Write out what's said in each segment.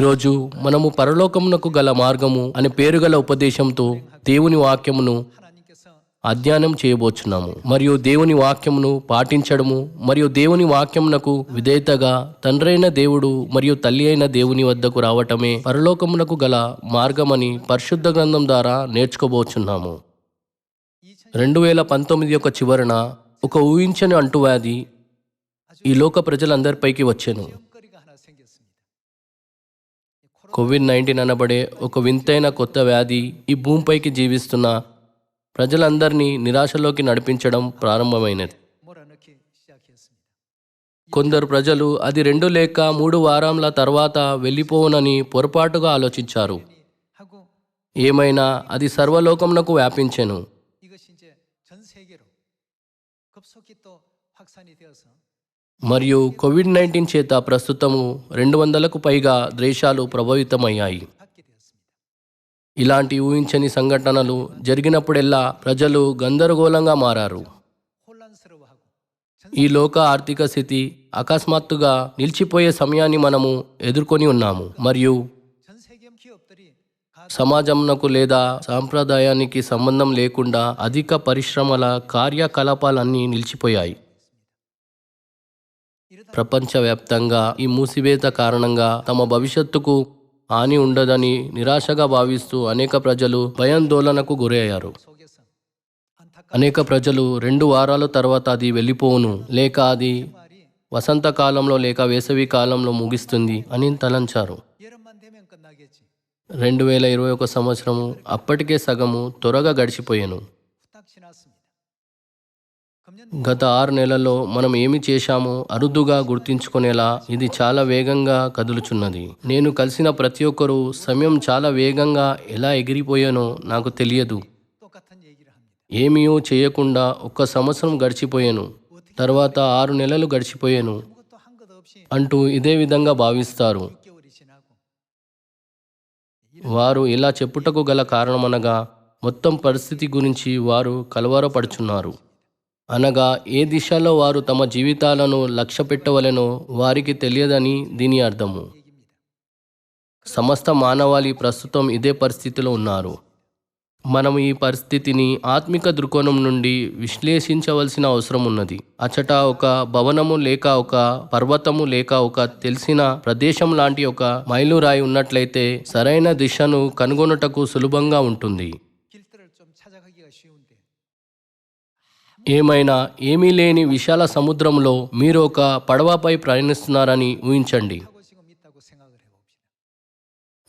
ఈరోజు మనము పరలోకమునకు గల మార్గము అనే పేరు గల ఉపదేశంతో దేవుని వాక్యమును అధ్యయనం చేయబోచున్నాము. మరియు దేవుని వాక్యమును పాటించడము మరియు దేవుని వాక్యమునకు విధేయతగా తండ్రైన దేవుడు మరియు తల్లి అయిన దేవుని వద్దకు రావటమే పరలోకమునకు గల మార్గమని పరిశుద్ధ గ్రంథం ద్వారా నేర్చుకోబోచున్నాము. 2019 యొక్క చివరన ఒక ఊహించని అంటువ్యాధి ఈ లోక ప్రజలందరిపైకి వచ్చెను. కోవిడ్-19 అనబడే ఒక వింతైన కొత్త వ్యాధి ఈ భూమిపైకి జీవిస్తున్న ప్రజలందరినీ నిరాశలోకి నడిపించడం ప్రారంభమైనది. కొందరు ప్రజలు అది 2 లేక 3 వారాల తర్వాత వెళ్ళిపోవునని పొరపాటుగా ఆలోచించారు. ఏమైనా అది సర్వలోకమునకు వ్యాపించెను. మరియు కోవిడ్-19 చేత ప్రస్తుతము 200కు పైగా దేశాలు ప్రభావితమయ్యాయి. ఇలాంటి ఊహించని సంఘటనలు జరిగినప్పుడెల్లా ప్రజలు గందరగోళంగా మారారు. ఈ లోక ఆర్థిక స్థితి అకస్మాత్తుగా నిలిచిపోయే సమయాన్ని మనము ఎదుర్కొని ఉన్నాము. మరియు సమాజంకు లేదా సాంప్రదాయానికి సంబంధం లేకుండా అధిక పరిశ్రమల కార్యకలాపాలన్నీ నిలిచిపోయాయి. ప్రపంచవ్యాప్తంగా ఈ మూసివేత కారణంగా తమ భవిష్యత్తుకు హాని ఉండదని నిరాశగా భావిస్తూ అనేక ప్రజలు భయాందోళనకు గురయ్యారు. అనేక ప్రజలు 2 వారాల తర్వాత అది వెళ్ళిపోవును, లేక అది వసంతకాలంలో లేక వేసవి కాలంలో ముగిస్తుంది అని తలంచారు. 2021 సంవత్సరము అప్పటికే సగము త్వరగా గడిచిపోయాను. గత 6 నెలల్లో మనం ఏమి చేశామో అరుదుగా గుర్తించుకునేలా ఇది చాలా వేగంగా కదులుచున్నది. నేను కలిసిన ప్రతి ఒక్కరూ సమయం చాలా వేగంగా ఎలా ఎగిరిపోయానో నాకు తెలియదు. ఏమీ చేయకుండా 1 సంవత్సరం గడిచిపోయాను, తర్వాత 6 నెలలు గడిచిపోయాను అంటూ ఇదే విధంగా భావిస్తారు. వారు ఇలా చెప్పుటకు గల కారణమనగా మొత్తం పరిస్థితి గురించి వారు కలవరపడుచున్నారు. అనగా ఏ దిశలో వారు తమ జీవితాలను లక్ష్య పెట్టవలెనో వారికి తెలియదని దీని అర్థము. సమస్త మానవాళి ప్రస్తుతం ఇదే పరిస్థితిలో ఉన్నారు. మనం ఈ పరిస్థితిని ఆత్మిక దృక్కోణం నుండి విశ్లేషించవలసిన అవసరం ఉన్నది. అచ్చట ఒక భవనము లేక ఒక పర్వతము లేక ఒక తెలిసిన ప్రదేశం లాంటి ఒక మైలురాయి ఉన్నట్లయితే సరైన దిశను కనుగొనుటకు సులభంగా ఉంటుంది. ఏమైనా ఏమీ లేని విశాల సముద్రంలో మీరు ఒక పడవపై ప్రయాణిస్తున్నారని ఊహించండి.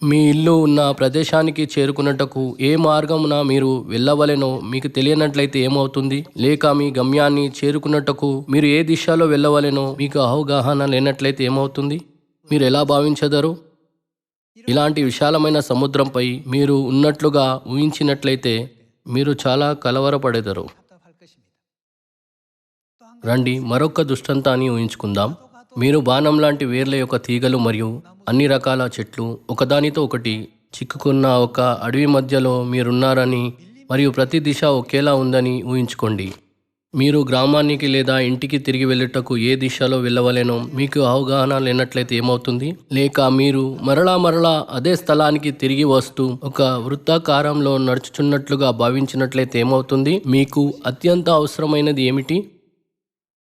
మీ ఇల్లు ఉన్న ప్రదేశానికి చేరుకున్నటకు ఏ మార్గమున మీరు వెళ్ళవలెనో మీకు తెలియనట్లయితే ఏమవుతుంది? లేక మీ గమ్యాన్ని చేరుకున్నటకు మీరు ఏ దిశలో వెళ్ళవలెనో మీకు అవగాహన లేనట్లయితే ఏమవుతుంది? మీరు ఎలా భావించదరు? ఇలాంటి విశాలమైన సముద్రంపై మీరు ఉన్నట్లుగా ఊహించినట్లయితే మీరు చాలా కలవరపడెదరు. రండి మరొక దృష్టాంతాన్ని ఊహించుకుందాం. మీరు బాణం లాంటి వేర్ల యొక్క తీగలు మరియు అన్ని రకాల చెట్లు ఒకదానితో ఒకటి చిక్కుకున్న ఒక అడవి మధ్యలో మీరున్నారని మరియు ప్రతి దిశ ఒకేలా ఉందని ఊహించుకోండి. మీరు గ్రామానికి లేదా ఇంటికి తిరిగి వెళ్ళుటకు ఏ దిశలో వెళ్ళవలెనో మీకు అవగాహన లేనట్లయితే ఏమవుతుంది? లేక మీరు మరలా అదే స్థలానికి తిరిగి వస్తూ ఒక వృత్తాకారంలో నడుచుచున్నట్లుగా భావించినట్లయితే ఏమవుతుంది? మీకు అత్యంత అవసరమైనది ఏమిటి?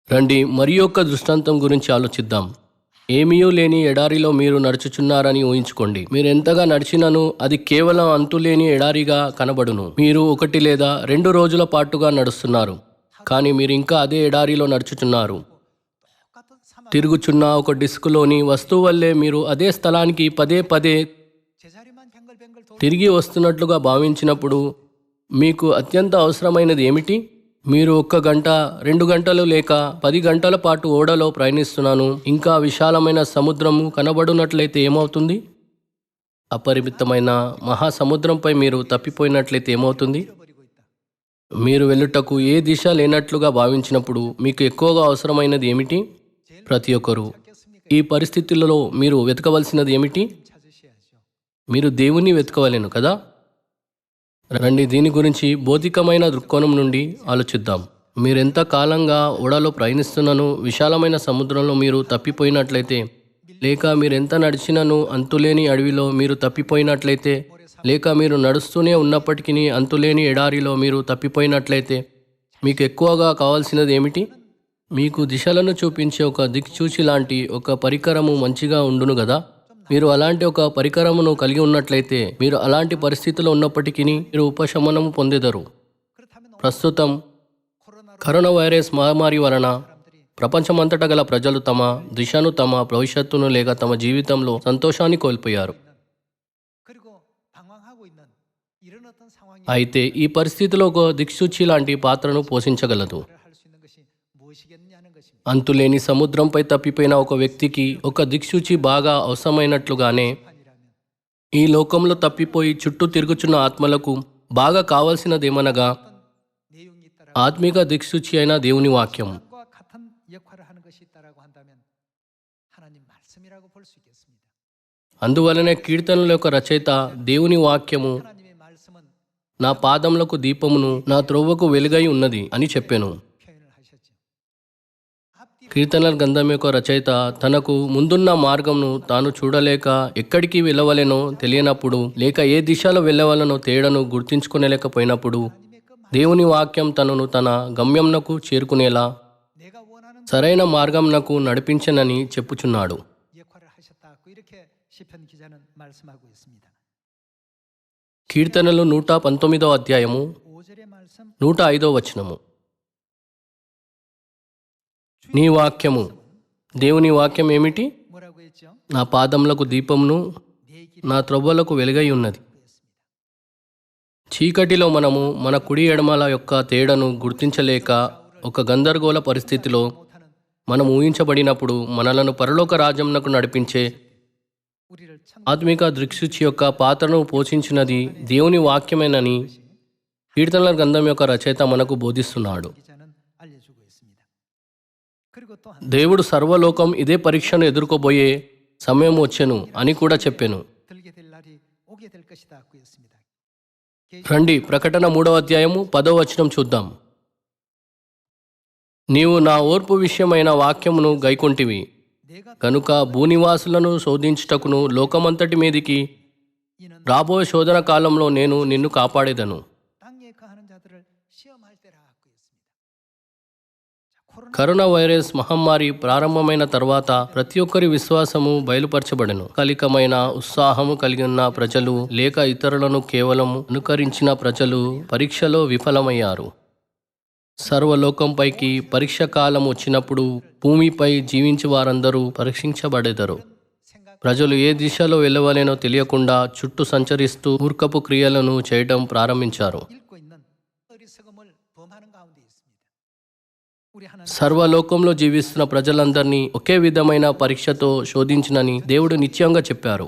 రండి మరి యొక్క దృష్టాంతం గురించి ఆలోచిద్దాం. ఏమీ లేని ఎడారిలో మీరు నడుచుచున్నారని ఊహించుకోండి. మీరు ఎంతగా నడిచినను అది కేవలం అంతులేని ఎడారిగా కనబడును. మీరు 1 లేదా 2 రోజుల పాటుగా నడుస్తున్నారు, కానీ మీరు ఇంకా అదే ఎడారిలో నడుచుచున్నారు. తిరుగుచున్న ఒక డిస్కులోని వస్తువు వల్లే మీరు అదే స్థలానికి పదే తిరిగి వస్తున్నట్లుగా భావించినప్పుడు మీకు అత్యంత అవసరమైనది ఏమిటి? మీరు 1 గంట 2 గంటలు లేక 10 గంటల పాటు ఓడలో ప్రయాణిస్తున్నాను, ఇంకా విశాలమైన సముద్రము కనబడునట్లయితే ఏమవుతుంది? అపరిమితమైన మహాసముద్రంపై మీరు తప్పిపోయినట్లయితే ఏమవుతుంది? మీరు వెళ్ళుటకు ఏ దిశ లేనట్లుగా భావించినప్పుడు మీకు ఎక్కువగా అవసరమైనది ఏమిటి? ప్రతి ఒక్కరూ ఈ పరిస్థితులలో మీరు వెతకవలసినది ఏమిటి? మీరు దేవుణ్ణి వెతకవలెను కదా. రండి దీని గురించి భౌతికమైన దృక్కోణం నుండి ఆలోచిద్దాం. మీరెంత కాలంగా ఓడలో ప్రయాణిస్తున్నను విశాలమైన సముద్రంలో మీరు తప్పిపోయినట్లయితే లేక మీరెంత నడిచినను అంతులేని అడవిలో మీరు తప్పిపోయినట్లయితే, లేక మీరు నడుస్తూనే ఉన్నప్పటికీ అంతులేని ఎడారిలో మీరు తప్పిపోయినట్లయితే మీకు ఎక్కువగా కావాల్సినది ఏమిటి? మీకు దిశలను చూపించే ఒక దిక్సూచి లాంటి ఒక పరికరము మంచిగా ఉండును గదా. మీరు అలాంటి ఒక పరికరమును కలిగి ఉన్నట్లయితే మీరు అలాంటి పరిస్థితిలో ఉన్నప్పటికీ మీరు ఉపశమనము పొందెదరు. ప్రస్తుతం కరోనా వైరస్ మహమ్మారి వలన ప్రపంచమంతటా గల ప్రజలు తమ దిశను, తమ భవిష్యత్తును లేక తమ జీవితంలో సంతోషాన్ని కోల్పోయారు. అయితే ఈ పరిస్థితిలో ఒక దిక్సూచి లాంటి పాత్రను పోషించగలదు. అంతులేని సముద్రంపై తప్పిపోయిన ఒక వ్యక్తికి ఒక దిక్సూచి బాగా అవసరమైనట్లుగానే ఈ లోకంలో తప్పిపోయి చుట్టూ తిరుగుచున్న ఆత్మలకు బాగా కావలసినదేమనగా ఆత్మిక దిక్సూచి అయిన దేవుని వాక్యం. అందువలనే కీర్తనల యొక్క రచయిత దేవుని వాక్యము నా పాదములకు దీపమును నా త్రోవకు వెలుగై ఉన్నది అని చెప్పాను. కీర్తనల గ్రంథం యొక్క రచయిత తనకు ముందున్న మార్గంను తాను చూడలేక ఎక్కడికి వెళ్ళవలెనో తెలియనప్పుడు, లేక ఏ దిశలో వెళ్ళవలనో తేడాను గుర్తించుకోలేకపోయినప్పుడు దేవుని వాక్యం తనను తన గమ్యంనకు చేరుకునేలా సరైన మార్గంనకు నడిపించనని చెప్పుచున్నాడు. కీర్తనలు 119వ అధ్యాయము 105వ వచనము. నీ వాక్యము, దేవుని వాక్యం ఏమిటి? నా పాదములకు దీపమును నా త్రొవ్వలకు వెలుగై ఉన్నది. చీకటిలో మనము మన కుడి ఎడమల యొక్క తేడాను గుర్తించలేక ఒక గందరగోళ పరిస్థితిలో మనం ఊహించబడినప్పుడు మనలను పరలోక రాజ్యంనకు నడిపించే ఆత్మిక దృక్సూచి యొక్క పాత్రను పోషించినది దేవుని వాక్యమేనని కీర్తనల గ్రంథం యొక్క రచయిత మనకు బోధిస్తున్నాడు. దేవుడు సర్వలోకం ఇదే పరీక్షను ఎదుర్కోబోయే సమయం వచ్చెను అని కూడా చెప్పాను. రండి ప్రకటన 3వ అధ్యాయము 10వ వచనం చూద్దాం. నీవు నా ఓర్పు విషయమైన వాక్యమును గైకొంటివి కనుక భూనివాసులను శోధించుటకును లోకమంతటి మీదికి రాబోయే శోధన కాలంలో నేను నిన్ను కాపాడేదను. కరోనా వైరస్ మహమ్మారి ప్రారంభమైన తర్వాత ప్రతి ఒక్కరి విశ్వాసము బయలుపరచబడెను. కలికమైన ఉత్సాహము కలిగి ఉన్న ప్రజలు లేక ఇతరులను కేవలం అనుకరించిన ప్రజలు పరీక్షలో విఫలమయ్యారు. సర్వలోకంపైకి పరీక్ష కాలం వచ్చినప్పుడు భూమిపై జీవించే వారందరూ పరీక్షించబడెదరు. ప్రజలు ఏ దిశలో వెళ్ళవలేనో తెలియకుండా చుట్టూ సంచరిస్తూ మూర్ఖపు క్రియలను చేయడం ప్రారంభించారు. సర్వలోకంలో జీవిస్తున్న ప్రజలందరినీ ఒకే విధమైన పరీక్షతో శోధించినని దేవుడు నిశ్చయంగా చెప్పారు.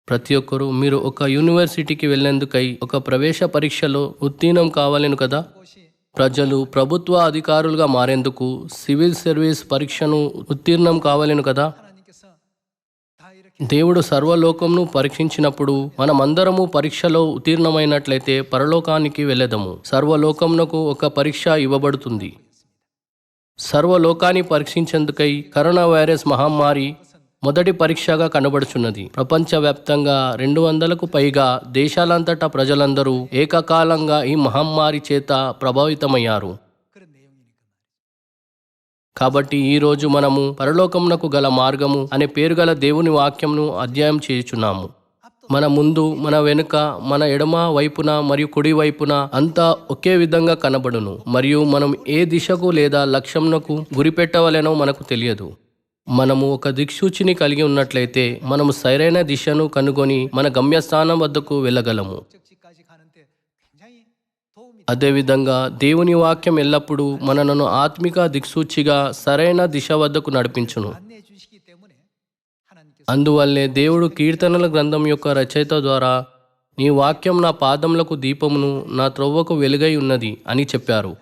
ప్రతి ఒక్కరూ మీరు ఒక యూనివర్సిటీకి వెళ్లేందుకై ఒక ప్రవేశ పరీక్షలో ఉత్తీర్ణం కావాలను కదా. ప్రజలు ప్రభుత్వ అధికారులుగా మారేందుకు సివిల్ సర్వీస్ పరీక్షను ఉత్తీర్ణం కావాలను కదా. దేవుడు సర్వలోకంను పరీక్షించినప్పుడు మనమందరము పరీక్షలో ఉత్తీర్ణమైనట్లయితే పరలోకానికి వెళ్ళెదము. సర్వలోకమునకు ఒక పరీక్ష ఇవ్వబడుతుంది. సర్వలోకాన్ని పరీక్షించేందుకై కరోనా వైరస్ మహమ్మారి మొదటి పరీక్షగా కనబడుచున్నది. ప్రపంచవ్యాప్తంగా 200కు పైగా దేశాలంతటా ప్రజలందరూ ఏకకాలంగా ఈ మహమ్మారి చేత ప్రభావితమయ్యారు. కాబట్టి ఈరోజు మనము పరలోకమునకు గల మార్గము అనే పేరు గల దేవుని వాక్యంను అధ్యయనం చేయుచున్నాము. మన ముందు, మన వెనుక, మన ఎడమ వైపున మరియు కుడి వైపున అంతా ఒకే విధంగా కనబడును. మరియు మనం ఏ దిశకు లేదా లక్ష్యంకు గురిపెట్టవలెనో మనకు తెలియదు. మనము ఒక దిక్సూచిని కలిగి ఉన్నట్లయితే మనము సరైన దిశను కనుగొని మన గమ్యస్థానం వద్దకు వెళ్ళగలము. అదేవిధంగా దేవుని వాక్యం ఎల్లప్పుడూ మనలను ఆత్మిక దిక్సూచిగా సరైన దిశ వద్దకు నడిపించును. అందువల్లే దేవుడు కీర్తనల గ్రంథం యొక్క రచయిత ద్వారా నీ వాక్యం నా పాదములకు దీపమును నా త్రొవ్వకు వెలుగై ఉన్నది అని చెప్పారు.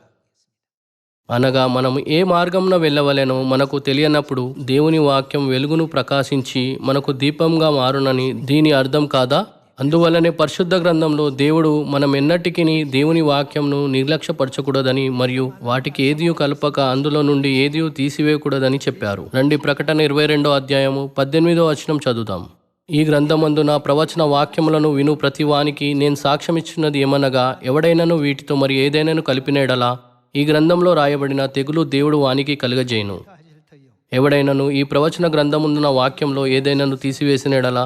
అనగా మనము ఏ మార్గంలో వెళ్ళవలెనో మనకు తెలియనప్పుడు దేవుని వాక్యం వెలుగును ప్రకాశించి మనకు దీపంగా మారునని దీని అర్థం కాదా? అందువల్లనే పరిశుద్ధ గ్రంథంలో దేవుడు మనం ఎన్నటికీ దేవుని వాక్యంను నిర్లక్ష్యపరచకూడదని మరియు వాటికి ఏదియూ కలపక అందులో నుండి ఏదియూ తీసివేయకూడదని చెప్పారు. రండి ప్రకటన 22వ అధ్యాయము 18వ వచనం చదువుదాం. ఈ గ్రంథమందు నా ప్రవచన వాక్యములను విను ప్రతి వానికి నేను సాక్ష్యమిచ్చినది ఏమనగా, ఎవడైనను వీటితో మరి ఏదైనాను కలిపినేడలా ఈ గ్రంథంలో రాయబడిన తెగులు దేవుడు వానికి కలుగజేయును. ఎవడైనను ఈ ప్రవచన గ్రంథముందున వాక్యంలో ఏదైనాను తీసివేసినేడలా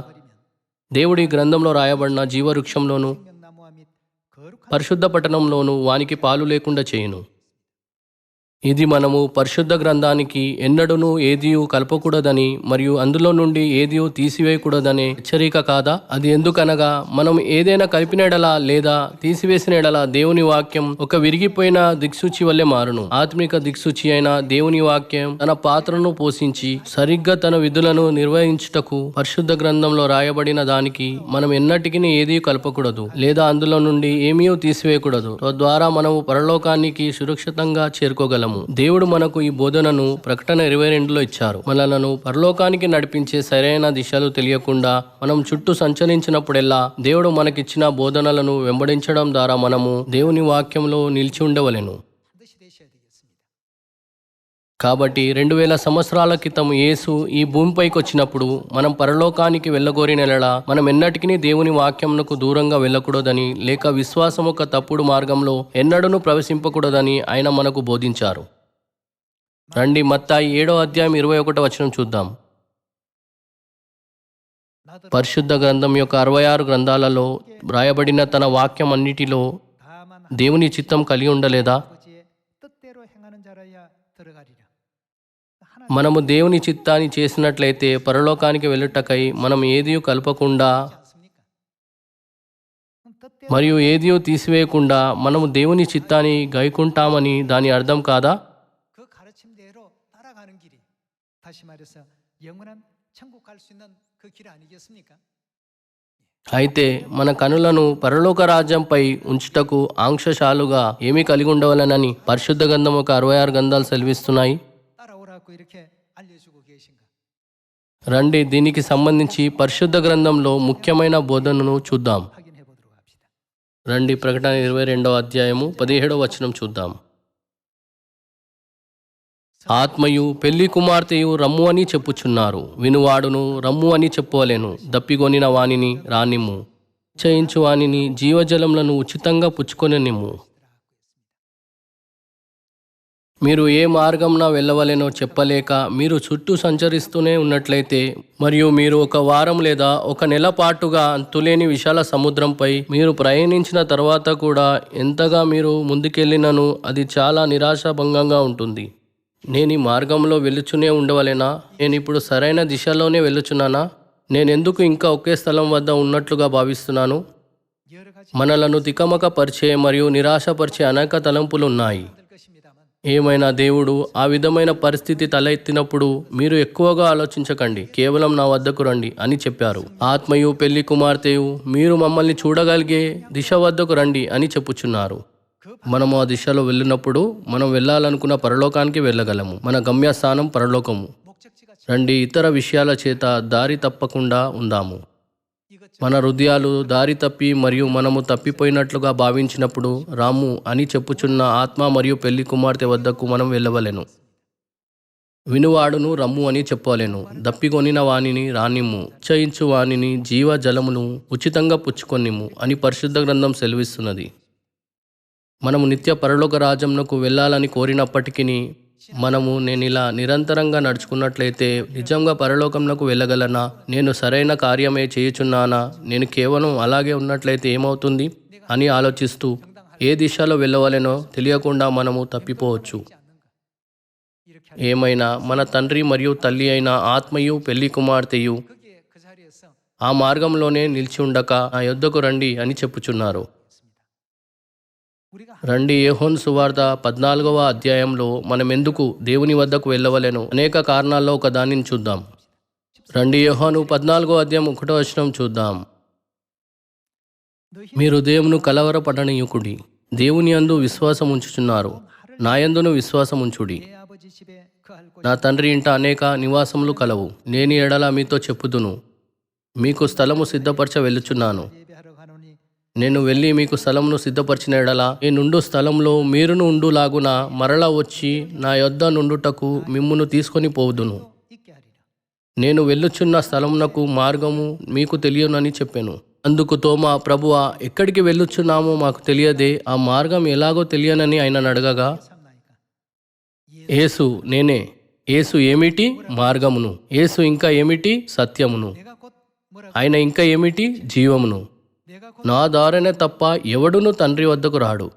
దేవుడు ఈ గ్రంథంలో రాయబడిన జీవవృక్షంలోను పరిశుద్ధ పట్టణంలోను వానికి పాలు లేకుండా చేయును. ఇది మనము పరిశుద్ధ గ్రంథానికి ఎన్నడూనూ ఏదియూ కలపకూడదని మరియు అందులో నుండి ఏదియూ తీసివేయకూడదనే హెచ్చరిక కాదా? అది ఎందుకనగా మనం ఏదైనా కలిపినడలా లేదా తీసివేసినడలా దేవుని వాక్యం ఒక విరిగిపోయిన దిక్సూచి వల్లే మారును. ఆత్మిక దిక్సూచి అయిన దేవుని వాక్యం తన పాత్రను పోషించి సరిగ్గా తన విధులను నిర్వహించుటకు పరిశుద్ధ గ్రంథంలో రాయబడిన దానికి మనం ఎన్నటికీ ఏదీ కలపకూడదు లేదా అందులో నుండి ఏమీ తీసివేయకూడదు. తద్వారా మనము పరలోకానికి సురక్షితంగా చేరుకోగలము. దేవుడు మనకు ఈ బోధనను ప్రకటన 22లో ఇచ్చారు. మనలను పరలోకానికి నడిపించే సరైన దిశలు తెలియకుండా మనం చుట్టూ సంచరించినప్పుడెల్లా దేవుడు మనకిచ్చిన బోధనలను వెంబడించడం ద్వారా మనము దేవుని వాక్యంలో నిలిచి ఉండవలెను. కాబట్టి 2000 సంవత్సరాల క్రితం యేసు ఈ భూమిపైకి వచ్చినప్పుడు మనం పరలోకానికి వెళ్ళగోరినెలా మనం ఎన్నటికీ దేవుని వాక్యమునకు దూరంగా వెళ్ళకూడదని లేక విశ్వాసం ఒక తప్పుడు మార్గంలో ఎన్నడూనూ ప్రవేశింపకూడదని ఆయన మనకు బోధించారు. రండి మత్తాయి 7వ అధ్యాయం 21వ వచనం చూద్దాం. పరిశుద్ధ గ్రంథం యొక్క 66 గ్రంథాలలో రాయబడిన తన వాక్యం అన్నిటిలో దేవుని చిత్తం కలిగి ఉండలేదా? మనము దేవుని చిత్తాన్ని చేసినట్లయితే పరలోకానికి వెళ్ళుటకై మనం ఏదియూ కలపకుండా మరియు ఏదియూ తీసివేయకుండా మనము దేవుని చిత్తాన్ని గైకుంటామని దాని అర్థం కాదా? అయితే మన కనులను పరలోక రాజ్యంపై ఉంచుటకు ఆంక్షశాలుగా ఏమీ కలిగి ఉండవలనని పరిశుద్ధ గ్రంథం ఒక 66 గ్రంథాలు సెలవిస్తున్నాయి. రండి దీనికి సంబంధించి పరిశుద్ధ గ్రంథంలో ముఖ్యమైన బోధనను చూద్దాం. రండి ప్రకటన 22వ అధ్యాయము 17వ వచనం చూద్దాం. ఆత్మయు పెళ్లి కుమార్తెయు రమ్ము అని చెప్పుచున్నారు. వినువాడును రమ్ము అని చెప్పవలెను. దప్పిగొనిన వానిని రానిమ్ము, చేయించు వానిని జీవజలములను ఉచితంగా పుచ్చుకొననిమ్ము. మీరు ఏ మార్గంన వెళ్ళవలెనో చెప్పలేక మీరు చుట్టూ సంచరిస్తూనే ఉన్నట్లయితే మరియు మీరు ఒక వారం లేదా ఒక నెల పాటుగా అంతులేని విశాల సముద్రంపై మీరు ప్రయాణించిన తర్వాత కూడా ఎంతగా మీరు ముందుకెళ్ళినను అది చాలా నిరాశాభంగంగా ఉంటుంది. నేను ఈ మార్గంలో వెళ్ళుచునే ఉండవలెనా? నేను ఇప్పుడు సరైన దిశలోనే వెళ్ళుచున్నానా? నేనెందుకు ఇంకా ఒకే స్థలం వద్ద ఉన్నట్లుగా భావిస్తున్నాను? మనలను తికమక పరిచే మరియు నిరాశపరిచే అనేక తలంపులు ఉన్నాయి. ఏమైనా దేవుడు ఆ విధమైన పరిస్థితి తలెత్తినప్పుడు మీరు ఎక్కువగా ఆలోచించకండి, కేవలం నా వద్దకు రండి అని చెప్పారు. ఆత్మయు పెళ్లి కుమార్తెయు మీరు మమ్మల్ని చూడగలిగే దిశ వద్దకు రండి అని చెప్పుచున్నారు. మనము ఆ దిశలో వెళ్ళినప్పుడు మనం వెళ్ళాలనుకున్న పరలోకానికి వెళ్ళగలము. మన గమ్యస్థానం పరలోకము. రండి ఇతర విషయాల చేత దారి తప్పకుండా ఉందాము. మన హృదయాలు దారి తప్పి మరియు మనము తప్పిపోయినట్లుగా భావించినప్పుడు రాము అని చెప్పుచున్న ఆత్మ మరియు పెళ్లి కుమార్తె వద్దకు మనం వెళ్ళవలెను. వినువాడును రమ్ము అని చెప్పవలెను. దప్పికొనిన వానిని రానిమ్ము, ఇచ్చయించు వానిని జీవ జలమును ఉచితంగా పుచ్చుకొనిమ్ము అని పరిశుద్ధ గ్రంథం సెలవిస్తున్నది. మనము నిత్య పరలోక రాజ్యంకు వెళ్ళాలని కోరినప్పటికీ నేను ఇలా నిరంతరంగా నడుచుకున్నట్లయితే నిజంగా పరలోకంకు వెళ్ళగలనా? నేను సరైన కార్యమే చేయుచున్నానా? నేను కేవలం అలాగే ఉన్నట్లయితే ఏమవుతుంది అని ఆలోచిస్తూ ఏ దిశలో వెళ్ళవలెనో తెలియకుండా మనము తప్పిపోవచ్చు. ఏమైనా మన తండ్రి మరియు తల్లి అయిన ఆత్మయు పెళ్లి కుమార్తెయు ఆ మార్గంలోనే నిలిచి ఉండక నా యొద్దకు రండి అని చెప్పుచున్నారు. రండి యోహాను సువార్త 14వ అధ్యాయంలో మనం ఎందుకు దేవుని వద్దకు వెళ్ళవలెనో అనేక కారణాల్లో ఒక దానిని చూద్దాం. రండి యోహాను 14వ అధ్యాయం 1వ వచనం చూద్దాం. మీరు దేవుని కలవరపడనీయకుడి, దేవుని యందు విశ్వాసం ఉంచుచున్నారు, నా యందును విశ్వాసం ఉంచుడి. నా తండ్రి ఇంట అనేక నివాసములు కలవు. నేను ఎడల మీతో చెప్పుదును, మీకు స్థలము సిద్ధపరచ వెళ్ళుచున్నాను. నేను వెళ్ళి మీకు స్థలంను సిద్ధపరిచిన ఎడల నేనుండు స్థలంలో మీరును ఉండులాగున మరలా వచ్చి నా యొద్ద నుండుటకు మిమ్మును తీసుకొని పోవుదును. 있게 하리라. నేను వెళ్ళుచున్న స్థలమునకు మార్గము మీకు తెలియనని చెప్పాను. అందుకు తోమా, ప్రభువా, ఎక్కడికి వెళ్ళుచున్నామో మాకు తెలియదే, ఆ మార్గం ఎలాగో తెలియనని ఆయన అడగగా, 삼나이가 యేసు నేనే. యేసు ఏమిటి? మార్గమును. యేసు ఇంకా ఏమిటి? సత్యమును. 내가 곧 뭐라고 ఆయన ఇంకా ఏమిటి? జీవమును. 내가 곧 నా ద్వారానే తప్ప ఎవడును తండ్రి వద్దకు రాడు.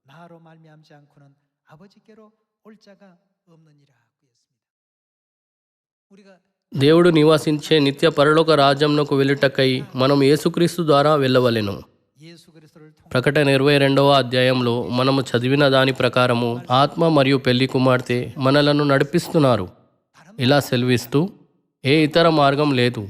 나로 말미암지 않고는 아버지께로 올 자가 없느니라 하고 했습니다. 우리가 దేవుడు నివాసించే నిత్య పరలోక రాజ్యంనకు వెళ్ళుటకై మనం యేసుక్రీస్తు ద్వారా వెళ్ళవలెను. 예수 그리스도를 통해 ప్రకటన 22వ అధ్యాయంలో మనము చదివిన దాని ప్రకారము ఆత్మ మరియు పెళ్లి కుమార్తె మనలను నడిపిస్తున్నారు. ఇలా సెలవిస్తూ, ఏ ఇతర మార్గం లేదు,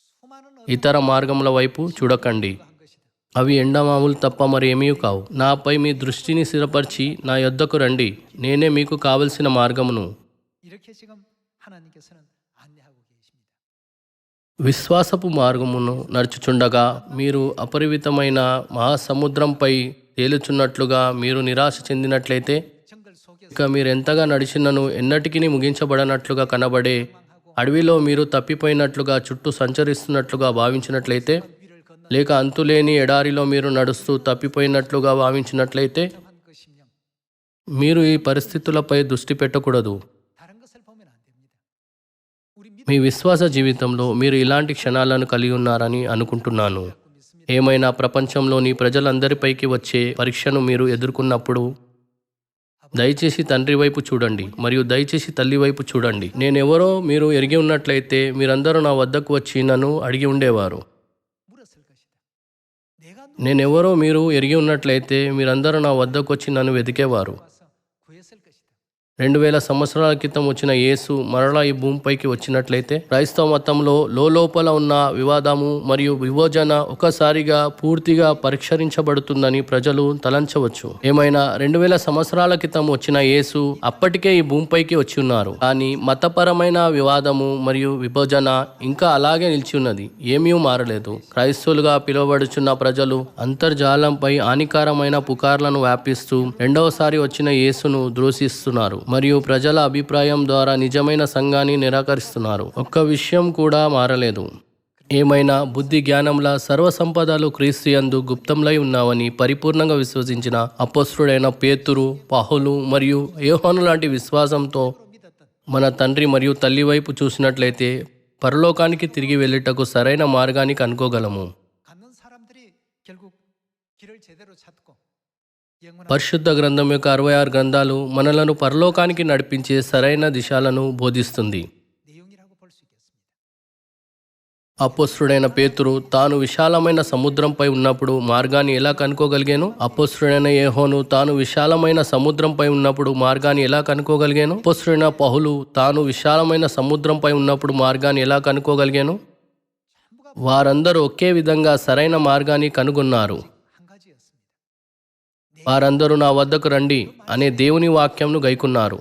수많은 ఇతర మార్గముల వైపు చూడకండి, 한 것이다. అవి ఎండమాములు తప్ప మరి ఏమీ కావు. నాపై మీ దృష్టిని స్థిరపరిచి నా యొద్దకు రండి, నేనే మీకు కావలసిన మార్గమును. 이렇게 지금 하나님께서는 안내하고 계십니다. విశ్వాసపు మార్గమును నడుచుచుండగా మీరు అపరిమితమైన మహాసముద్రంపై తేలుచున్నట్లుగా మీరు నిరాశ చెందినట్లయితే, 정글 속에서 ఇక మీరెంతగా నడిచినను ఎన్నటికీ ముగించబడనట్లుగా కనబడే అడవిలో మీరు తప్పిపోయినట్లుగా చుట్టూ సంచరిస్తున్నట్లుగా భావించినట్లయితే, 위를 건너 లేక అంతులేని ఎడారిలో మీరు నడుస్తూ తప్పిపోయినట్లుగా భావించినట్లయితే, 한 것이면 మీరు ఈ పరిస్థితులపై దృష్టి పెట్టకూడదు. 다른 것을 보면 안 됩니다. 우리 మీ విశ్వాస జీవితంలో మీరు ఇలాంటి క్షణాలను కలిగి ఉన్నారని అనుకుంటున్నాను. 믿습니다. ఏమైనా ప్రపంచంలోని ప్రజలందరిపైకి వచ్చే పరీక్షను మీరు ఎదుర్కొన్నప్పుడు దయచేసి తండ్రి వైపు చూడండి మరియు దయచేసి తల్లి వైపు చూడండి. నేనెవరో మీరు ఎరిగి ఉన్నట్లయితే మీరందరూ నా వద్దకు వచ్చి నన్ను అడిగి ఉండేవారు. 물었을 것이다. 내가 నేనెవరో మీరు ఎరిగి ఉన్నట్లయితే మీరందరూ నా వద్దకు వచ్చి నన్ను వెతికేవారు. 와서 구했을 것이다. 2000 సంవత్సరాల క్రితం వచ్చిన యేసు మరలా ఈ భూమిపైకి వచ్చినట్లయితే క్రైస్తవ మతంలో లోపల ఉన్న వివాదము మరియు విభజన ఒకసారిగా పూర్తిగా పరిష్కరించబడుతుందని ప్రజలు తలంచవచ్చు. ఏమైనా 2000 సంవత్సరాల క్రితం వచ్చిన యేసు అప్పటికే ఈ భూమిపైకి వచ్చి ఉన్నారు. కానీ మతపరమైన వివాదము మరియు విభజన ఇంకా అలాగే నిలిచి ఉన్నది, ఏమీ మారలేదు. క్రైస్తవులుగా పిలువబడుచున్న ప్రజలు అంతర్జాలంపై హానికరమైన పుకార్లను వ్యాపిస్తూ రెండవసారి వచ్చిన యేసును ద్రోషిస్తున్నారు మరియు ప్రజల అభిప్రాయం ద్వారా నిజమైన సంఘాన్ని నిరాకరిస్తున్నారు. ఒక్క విషయం కూడా మారలేదు. ఏమైనా బుద్ధి జ్ఞానంలా సర్వసంపదలు క్రీస్తు యందు గుప్తంలై ఉన్నావని పరిపూర్ణంగా విశ్వసించిన అపోస్తలుడైన పేతురు, పౌలు మరియు యోహాను లాంటి విశ్వాసంతో మన తండ్రి మరియు తల్లి వైపు చూసినట్లయితే పరలోకానికి తిరిగి వెళ్ళుటకు సరైన మార్గాన్ని కనుగోగలము. 갖는 사람들이 결국 길을 제대로 찾고 영원한 పరిశుద్ధ గ్రంథం యొక్క 66 గ్రంథాలు మనలను పరలోకానికి నడిపించే సరైన దిశలను బోధిస్తుంది. 내용이라고 볼 수 있겠습니다. అపోస్తలుడైన పేతురు తాను విశాలమైన సముద్రంపై ఉన్నప్పుడు మార్గాన్ని ఎలా కనుక్కోగలిగాను? అపోస్తలుడైన యోహాను తాను విశాలమైన సముద్రంపై ఉన్నప్పుడు మార్గాన్ని ఎలా కనుక్కోగలిగాను? అపోస్తలుడైన పౌలు తాను విశాలమైన సముద్రంపై ఉన్నప్పుడు మార్గాన్ని ఎలా కనుక్కోగలిగాను? వారందరూ ఒకే విధంగా సరైన మార్గాన్ని కనుగొన్నారు. 한 가지였습니다. వారందరూ నా వద్దకు రండి అనే దేవుని వాక్యంను గైకున్నారు.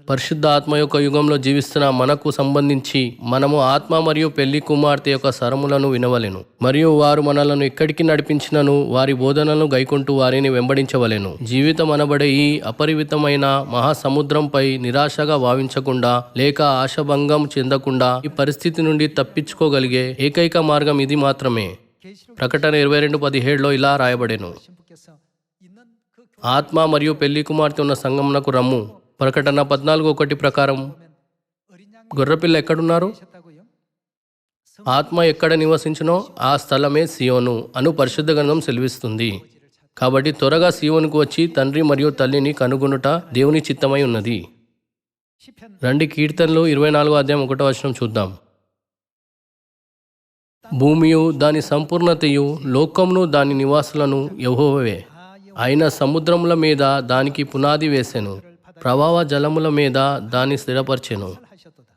పరిశుద్ధ ఆత్మ యొక్క యుగంలో జీవిస్తున్న మనకు సంబంధించి మనము ఆత్మ మరియు పెళ్లి కుమార్తె యొక్క స్వరములను వినవలెను మరియు వారు మనలను ఎక్కడికి నడిపించినను వారి బోధనలను గైకుంటూ వారిని వెంబడించవలెను. జీవితం అనబడే ఈ అపరిమితమైన మహాసముద్రంపై నిరాశగా భావించకుండా లేక ఆశాభంగం చెందకుండా ఈ పరిస్థితి నుండి తప్పించుకోగలిగే ఏకైక మార్గం ఇది మాత్రమే. 계시록 ప్రకటన 22:17లో ఇలా రాయబడెను, 신부께서 있는 그 ఆత్మ మరియు పెళ్లి కుమార్తె ఉన్న సంగమునకు రమ్ము. ప్రకటన 14:1 ప్రకారం 보면 어린 양 గొర్రెపిల్ల ఎక్కడున్నారు? 계셨다고요? ఆత్మ ఎక్కడ నివసించునో ఆ స్థలమే సియోను అను పరిశుద్ధ గ్రంథం సెలవిస్తుంది. కాబట్టి త్వరగా సియోనుకు వచ్చి తండ్రి మరియు తల్లిని కనుగొనుట దేవుని చిత్తమై ఉన్నది. 시편 రండి కీర్తనలు 24:1 చూద్దాం. భూమియు దాని సంపూర్ణతయు లోకమును దాని నివాసులను యెహోవావే. ఆయన సముద్రముల మీద దానికి పునాది వేసెను, ప్రవాహ జలముల మీద దాన్ని స్థిరపరచెను. 하셨도다.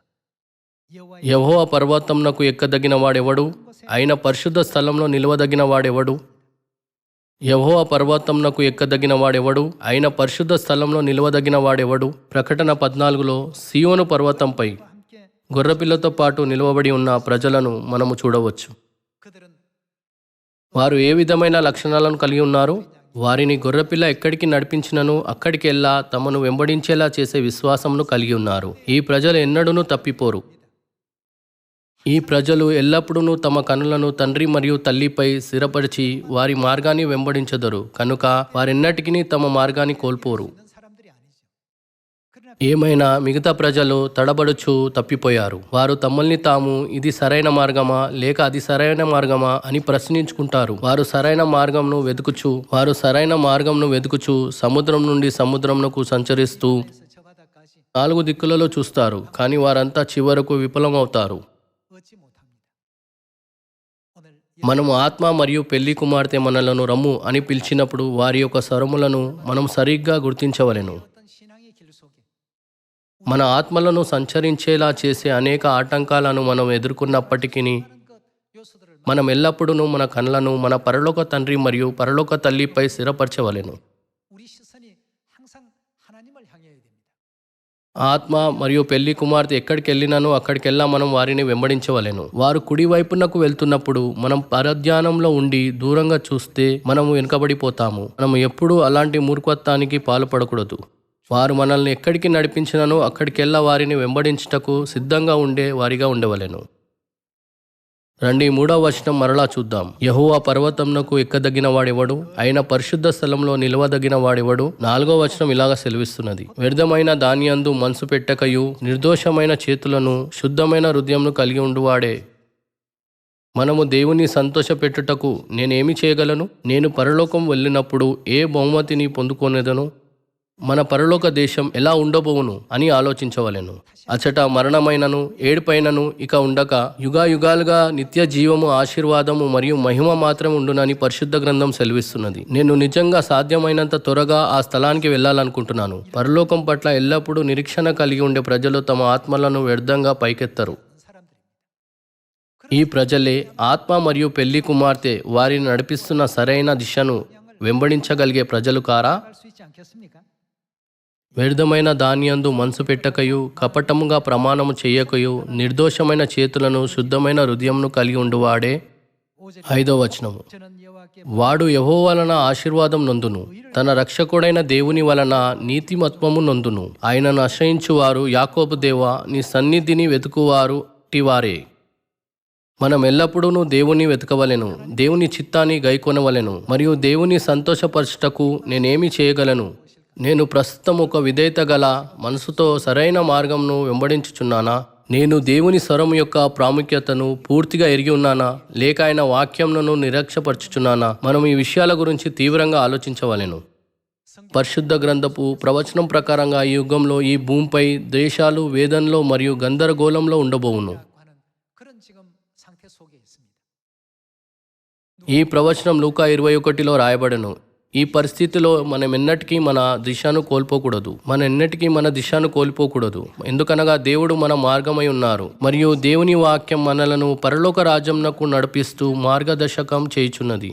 여호와 యెహోవా పర్వతమునకు ఎక్కదగిన వాడెవడు? ఆయన పరిశుద్ధ స్థలంలో నిలవదగిన వాడెవడు? యెహోవా పర్వతమునకు ఎక్కదగిన వాడెవడు? ఆయన పరిశుద్ధ స్థలంలో నిలవదగిన వాడెవడు? ప్రకటన 14లో సియోను పర్వతంపై 함께 గొర్రెపిల్లతో పాటు నిలవబడి ఉన్న ప్రజలను మనము చూడవచ్చు. 그들은 వారు ఏ విధమైన లక్షణాలను కలిగి ఉన్నారు? వారిని గొర్రెపిల్ల ఎక్కడికి నడిపించినను అక్కడికెల్లా తమను వెంబడించేలా చేసే విశ్వాసమును కలిగి ఉన్నారు. ఈ ప్రజలు ఎన్నడూనూ తప్పిపోరు. ఈ ప్రజలు ఎల్లప్పుడూ తమ కనులను తండ్రి మరియు తల్లిపై స్థిరపరిచి వారి మార్గాన్ని వెంబడించెదరు. కనుక వారెన్నటికీ తమ మార్గాన్ని కోల్పోరు. 있는 사람들이 아니죠. 그러나 ఏమైనా మిగతా ప్రజలు తడబడుచు తప్పిపోయారు. వారు తమల్ని తాము ఇది సరైన మార్గమా లేక అది సరైన మార్గమా అని ప్రశ్నించుకుంటారు. వారు సరైన మార్గంను వెతుకుచు సముద్రం నుండి సముద్రంకు సంచరిస్తూ 에서 저 바다까지 4 దిక్కులలో చూస్తారు. కానీ వారంతా చివరకు విఫలమవుతారు. 얻지 못합니다. 오늘 మనము ఆత్మ మరియు పెళ్లి కుమార్తె మనలను రమ్ము అని పిలిచినప్పుడు వారి యొక్క స్వరములను మనం సరిగ్గా గుర్తించవలెను. 어떤 신앙의 길 속에 మన ఆత్మలను సంచరించేలా చేసే అనేక ఆటంకాలను మనం ఎదుర్కొన్నప్పటికీ 하는 것 요소들을 మనం ఎల్లప్పుడూ మన కళ్ళను మన పరలోక తండ్రి మరియు పరలోక తల్లిపై స్థిరపరచవలెను. 우리 시선이 항상 하나님을 향해야 됩니다. ఆత్మ మరియు పెళ్లి కుమార్తె ఎక్కడికి వెళ్ళినానో అక్కడికెల్లా మనం వారిని వెంబడించవలెను. వారు కుడి వైపునకు వెళ్తున్నప్పుడు మనం పరధ్యానంలో ఉండి దూరంగా చూస్తే మనము వెనుకబడిపోతాము. మనం ఎప్పుడూ అలాంటి మూర్ఖత్వానికి పాల్పడకూడదు. వారు మనల్ని ఎక్కడికి నడిపించినానో అక్కడికెల్లా వారిని వెంబడించుటకు సిద్ధంగా ఉండే వారిగా ఉండవలెను. రండి 3వ వచనం మరలా చూద్దాం. యెహోవా పర్వతమునకు ఎక్కదగిన వాడెవడు? ఆయన పరిశుద్ధ స్థలంలో నిలవదగిన వాడెవడు? 4వ వచనం ఇలాగ సెలవిస్తున్నది. వ్యర్థమైన దానియందు మనసు పెట్టకయు నిర్దోషమైన చేతులను శుద్ధమైన హృదయంను కలిగి ఉండువాడే. మనము దేవుని సంతోషపెట్టుటకు నేనేమి చేయగలను? నేను పరలోకం వెళ్ళినప్పుడు ఏ బహుమతిని పొందుకొనేదను? మన పరలోక దేశం ఎలా ఉండబోవును అని ఆలోచించవలెను. అచట మరణమైనను ఏడుపైనను ఇక ఉండక యుగాలుగా నిత్య జీవము, ఆశీర్వాదము మరియు మహిమ మాత్రం ఉండునని పరిశుద్ధ గ్రంథం సెలవిస్తున్నది. నేను నిజంగా సాధ్యమైనంత త్వరగా ఆ స్థలానికి వెళ్ళాలనుకుంటున్నాను. పరలోకం పట్ల ఎల్లప్పుడూ నిరీక్షణ కలిగి ఉండే ప్రజలు తమ ఆత్మలను వ్యర్థంగా పైకెత్తరు. 사람들입니다. ఈ ప్రజలే ఆత్మ మరియు పెళ్లి కుమార్తె వారిని నడిపిస్తున్న సరైన దిశను వెంబడించగలిగే ప్రజలు కారా? 갈 수 있지 않겠습니까? వ్యర్థమైన దానియందు మనసు పెట్టకయు కపటముగా ప్రమాణము చేయకయు నిర్దోషమైన చేతులను శుద్ధమైన హృదయంను కలిగి ఉండువాడే. 5వ వచనము. 저는 여호와께 వాడు యెహోవా వలన ఆశీర్వాదం నొందును, తన రక్షకుడైన దేవుని వలన నీతిమత్వము నొందును. ఆయనను ఆశ్రయించువారు యాకోబు దేవా నీ సన్నిధిని వెతుకువారు అట్టివారే. మనం ఎల్లప్పుడూ దేవుని వెతకవలెను, దేవుని చిత్తాన్ని గైకొనవలెను మరియు దేవుని సంతోషపరచుటకు నేనేమి చేయగలను? నేను ప్రస్తుతం ఒక విధేయత గల మనసుతో సరైన మార్గంను వెంబడించుచున్నానా? నేను దేవుని స్వరం యొక్క ప్రాముఖ్యతను పూర్తిగా ఎరిగి ఉన్నానా లేక ఆయన వాక్యంను నిరక్షపరచుచున్నానా? మనం ఈ విషయాల గురించి తీవ్రంగా ఆలోచించవలెను. పరిశుద్ధ గ్రంథపు ప్రవచనం ప్రకారంగా ఈ యుగంలో ఈ భూమిపై దేశాలు వేదనలో మరియు గందరగోళంలో ఉండబోవును. 하는 그런 지금 상태 속에 있습니다. ఈ ప్రవచనం లూకా 21లో రాయబడెను. ఈ పరిస్థితిలో మనం ఎన్నటికీ మన దిశను కోల్పోకూడదు. ఎందుకనగా దేవుడు మన మార్గమై ఉన్నారు మరియు దేవుని వాక్యం మనలను పరలోక రాజ్యంనకు నడిపిస్తూ మార్గదర్శకం చేయుచున్నది.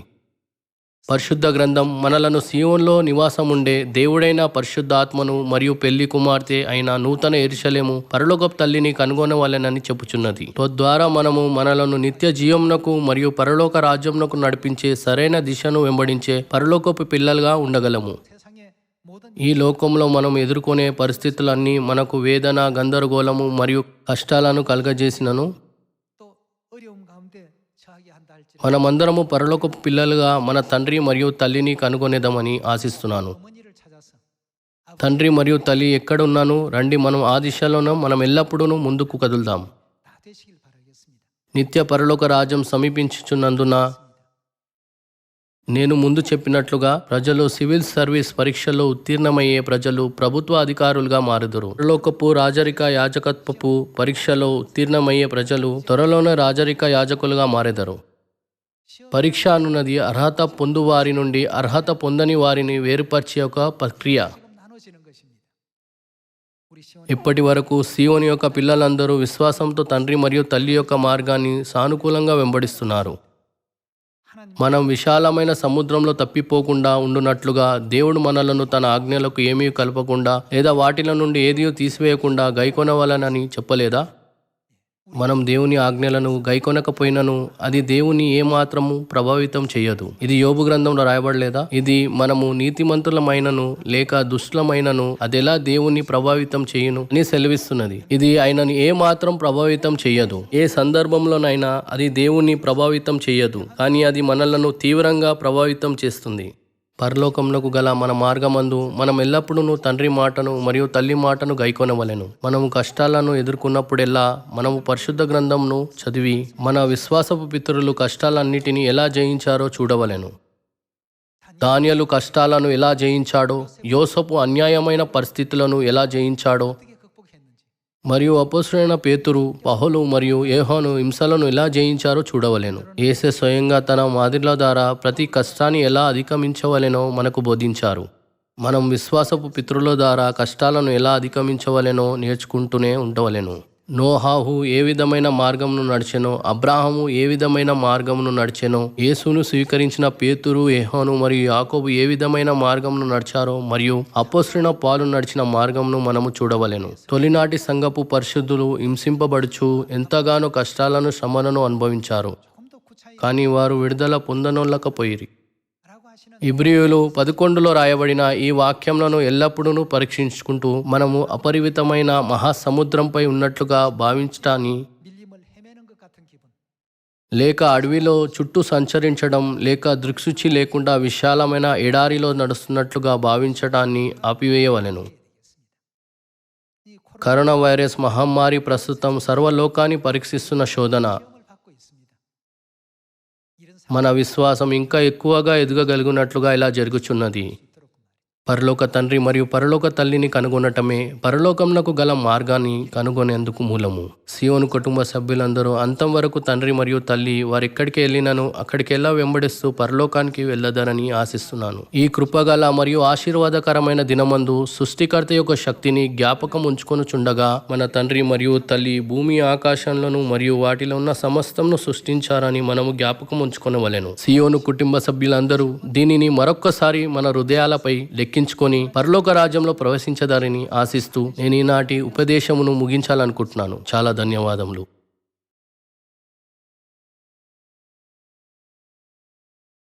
పరిశుద్ధ గ్రంథం మనలను సీయోన్లో నివాసముండే దేవుడైన పరిశుద్ధాత్మను మరియు పెళ్లి కుమార్తె అయిన నూతన యెరూషలేము పరలోకపు తల్లిని కనుగొనవలెనని చెప్పుచున్నది. తద్వారా మనము మనలను నిత్య జీవమునకు మరియు పరలోక రాజ్యమునకు నడిపించే సరైన దిశను వెంబడించే పరలోకపు పిల్లలుగా ఉండగలము. 세상의 모든 ఈ లోకంలో మనం ఎదుర్కొనే పరిస్థితులన్నీ మనకు వేదన, గందరగోళము మరియు కష్టాలను కలుగజేసినను 또 어려움 가운데 처하게 한다 할지라도 మనమందరము పరలోకపు పిల్లలుగా మన తండ్రి మరియు తల్లిని కనుగొనేదామని ఆశిస్తున్నాను. 어머니를 찾아서 తండ్రి మరియు తల్లి ఎక్కడున్నాను రండి, మనం ఆ దిశలోనూ మనం ఎల్లప్పుడూ ముందుకు కదులుదాం. 다 되시길 바라겠습니다. నిత్య పరలోక రాజ్యం సమీపించుచున్నందున నేను ముందు చెప్పినట్లుగా ప్రజలు సివిల్ సర్వీస్ పరీక్షల్లో ఉత్తీర్ణమయ్యే ప్రజలు ప్రభుత్వ అధికారులుగా మారుదురు. పరలోకపు రాజరిక యాజకత్వపు పరీక్షలో ఉత్తీర్ణమయ్యే ప్రజలు త్వరలోనే రాజరిక యాజకులుగా మారెదరు. పరీక్ష అనున్నది అర్హత పొందు వారి నుండి అర్హత పొందని వారిని వేరుపరిచే ఒక ప్రక్రియ. 지금 나눠지는 것입니다. 우리 시온 ఇప్పటి వరకు సీయోను యొక్క పిల్లలందరూ విశ్వాసంతో తండ్రి మరియు తల్లి యొక్క మార్గాన్ని సానుకూలంగా వెంబడిస్తున్నారు. 하나님 మనం విశాలమైన సముద్రంలో తప్పిపోకుండా ఉండునట్లుగా దేవుడు మనలను తన ఆజ్ఞలకు ఏమీ కలపకుండా లేదా వాటిల నుండి ఏదీ తీసివేయకుండా గైకొనవలనని చెప్పలేదా? మనం దేవుని ఆజ్ఞలను గైకొనకపోయినను అది దేవుని ఏమాత్రము ప్రభావితం చేయదు. ఇది యోబు గ్రంథంలో రాయబడలేదా? ఇది మనము నీతిమంతులమైనను లేక దుష్టులమైనను అదెలా దేవుని ప్రభావితం చేయును అని సెలవిస్తున్నది. ఇది ఆయనను ఏమాత్రం ప్రభావితం చెయ్యదు. ఏ సందర్భంలోనైనా అది దేవుని ప్రభావితం చెయ్యదు, కానీ అది మనలను తీవ్రంగా ప్రభావితం చేస్తుంది. పరలోకమునకు గల మన మార్గమందు మనం ఎల్లప్పుడూ తండ్రి మాటను మరియు తల్లి మాటను గైకొనవలెను. మనము కష్టాలను ఎదుర్కొన్నప్పుడెల్లా మనము పరిశుద్ధ గ్రంథంను చదివి మన విశ్వాసపు పితరులు కష్టాలన్నిటినీ ఎలా జయించారో చూడవలెను. దానియేలు కష్టాలను ఎలా జయించాడో, యోసేపు అన్యాయమైన పరిస్థితులను ఎలా జయించాడో, 어떻게 극복했는지 మరియు అపోస్తలుడైన పేతురు, పౌలు మరియు యోహాను హింసలను ఎలా జయించారో చూడవలెను. యేసే స్వయంగా తన మాదిరిల ద్వారా ప్రతి కష్టాన్ని ఎలా అధిగమించవలెనో మనకు బోధించారు. మనం విశ్వాసపు పితరుల ద్వారా కష్టాలను ఎలా అధిగమించవలెనో నేర్చుకుంటూనే ఉండవలెను. నోహాహు ఏ విధమైన మార్గమును నడిచెనో, అబ్రాహాము ఏ విధమైన మార్గమును నడిచెనో, యేసును స్వీకరించిన పేతురు, యోహాను మరియు యాకోబు ఏ విధమైన మార్గమును నడిచారో మరియు అపోస్తలుడైన పౌలు నడిచిన మార్గమును మనము చూడవలెను. తొలినాటి సంఘపు పరిశుద్ధులు హింసింపబడుచు ఎంతగానో కష్టాలను, శ్రమలను అనుభవించారు, 조금 더 구차히 కానీ వారు విడుదల పొందనొల్లకపోయిరి. 라고 하시는 ఇబ్రియులు 11లో రాయబడిన ఈ వాక్యములను ఎల్లప్పుడూ పరీక్షించుకుంటూ మనము అపరిమితమైన మహాసముద్రంపై ఉన్నట్లుగా భావించటాన్ని, 밀림을 헤매는 것 같은 기분, లేక అడవిలో చుట్టూ సంచరించడం, లేక దృక్సూచి లేకుండా విశాలమైన ఎడారిలో నడుస్తున్నట్లుగా భావించడాన్ని ఆపివేయవలెను. 이 코로나 కరోనా వైరస్ మహమ్మారి ప్రస్తుతం సర్వలోకాన్ని పరీక్షిస్తున్న శోధన. 시험을 받고 있습니다. 이런 మన విశ్వాసం ఇంకా ఎక్కువగా ఎదగగలుగునట్లుగా ఇలా జరుగుచున్నది. 있도록 పరలోక తండ్రి మరియు పరలోక తల్లిని కనుగొనటమే పరలోకమునకు గల మార్గాన్ని కనుగొనేందుకు మూలము. సియోను కుటుంబ సభ్యులందరూ అంతం వరకు తండ్రి మరియు తల్లి వారెక్కడికి వెళ్ళినను అక్కడికెల్లా వెంబడిస్తూ పరలోకానికి వెళ్ళదరని ఆశిస్తున్నాను. ఈ కృపగల మరియు ఆశీర్వాదకరమైన దినమందు సృష్టికర్త యొక్క శక్తిని జ్ఞాపకం ఉంచుకొనుచుండగా మన తండ్రి మరియు తల్లి భూమి ఆకాశాలను మరియు వాటిలో ఉన్న సమస్తమును సృష్టించారని మనము జ్ఞాపకం ఉంచుకొనవలెను. సియోను కుటుంబ సభ్యులందరూ దీనిని మరొక్కసారి మన హృదయాలపై లెక్కించుకొని పరలోక రాజ్యంలో ప్రవేశించదారని ఆశిస్తూ నేను ఈనాటి ఉపదేశమును ముగించాలనుకుంటున్నాను. చాలా ధన్యవాదములు.